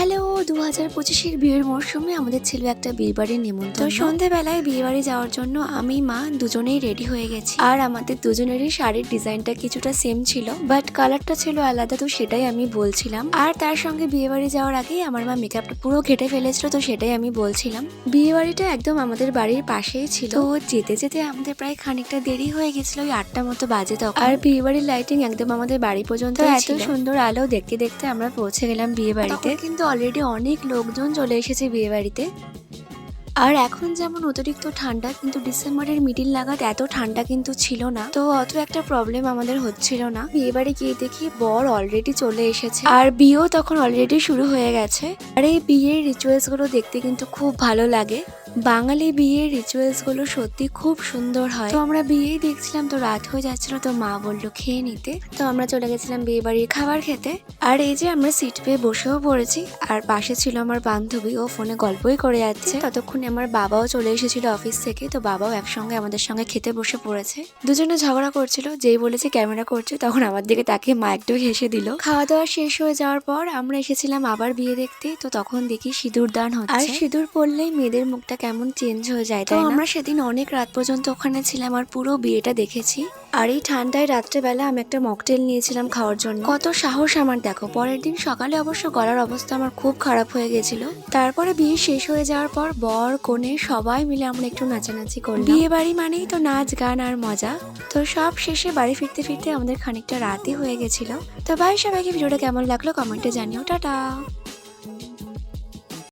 Hello, 2025-এর বিয়ের মরশুমে আমাদের ছিল একটা বিয়ে বাড়ির নিমন্ত্রণ। তো সন্ধ্যেবেলায় বিয়ে বাড়ি যাওয়ার জন্য আমি মা দুজনেই রেডি হয়ে গেছি। আর আমাদের দুজনেরই শাড়ির ডিজাইনটা কিছুটা সেম ছিল, বাট কালারটা ছিল আলাদা, তো সেটাই আমি বলছিলাম। আর তার সঙ্গে বিয়ে বাড়ি যাওয়ার আগেই আমার মা মেকআপটা পুরো ঘেটে ফেলেছিল, তো সেটাই আমি বলছিলাম। বিয়ে বাড়িটা একদম আমাদের বাড়ির পাশেই ছিল, তো যেতে যেতে আমাদের প্রায় খানিকটা দেরি হয়ে গেছিল, ওই 8টা মতো বাজে তখন। আর বিয়ে বাড়ির লাইটিং একদম আমাদের বাড়ি পর্যন্ত, এত সুন্দর আলো দেখতে দেখতে আমরা পৌঁছে গেলাম বিয়ে বাড়িতে। কিন্তু অলরেডি অনেক লোকজন চলে এসেছে বিয়ে বাড়িতে। আর এখন যেমন অতিরিক্ত ঠান্ডা, কিন্তু ডিসেম্বরের মিডিল নাগাদ এত ঠান্ডা কিন্তু ছিল না, তো অত একটা প্রবলেম আমাদের হচ্ছিল না। বিয়ে বাড়ি গিয়ে দেখি বর অলরেডি চলে এসেছে, আর বিয়েও তখন অলরেডি শুরু হয়ে গেছে। আর এই বিয়ের রিচুয়ালস গুলো দেখতে কিন্তু খুব ভালো লাগে। বাঙালি বিয়ের রিচুয়ালস গুলো সত্যি খুব সুন্দর হয়। তো আমরা বিয়েই দেখছিলাম, তো রাত হয়ে যাচ্ছিল, তো মা বললো খেয়ে নিতে, তো আমরা চলে গেছিলাম বিয়ে বাড়ির খাবার খেতে। আর এই যে আমরা সিট পেয়ে বসেও পড়েছি, আর পাশে ছিল আমার বান্ধবী, ও ফোনে গল্পই করে যাচ্ছে। ততক্ষণে আমার বাবাও চলে এসেছিল অফিস থেকে, তো বাবাও একসঙ্গে আমাদের সঙ্গে খেতে বসে পড়েছে। দুজনে ঝগড়া করছিল, যেই বলেছে ক্যামেরা করছে তখন আমার দিকে তাকিয়ে মা একটু হেসে দিল। খাওয়া দাওয়া শেষ হয়ে যাওয়ার পর আমরা এসেছিলাম আবার বিয়ে দেখতে, তো তখন দেখি সিঁদুর দান হচ্ছে। আর সিঁদুর পরলেই মেয়েদের মুখটা কেমন চেঞ্জ হয়ে যায়, তাই না? আমরা সেদিন অনেক রাত পর্যন্ত ওখানে ছিলাম আর পুরো বিয়েটা দেখেছি। আর এই ঠান্ডায় রাত্রেবেলা আমি একটা মকটেল নিয়েছিলাম খাওয়ার জন্য। কত সাহস আমার দেখো। পরের দিন সকালে অবশ্য গলার অবস্থা আমার খুব খারাপ হয়ে গেছিল। তারপরে বিয়ে শেষ হয়ে যাওয়ার পর বর কনে সবাই মিলে আমরা একটু নাচানাচি করলাম। বিয়ে বাড়ি মানেই তো নাচ গান আর মজা। তো সব শেষে বাড়ি ফিরতে ফিরতে আমাদের খানিকটা রাতই হয়ে গেছিল। তো ভাই, সবাইকে ভিডিওটা কেমন লাগলো কমেন্টে জানিও। টাটা।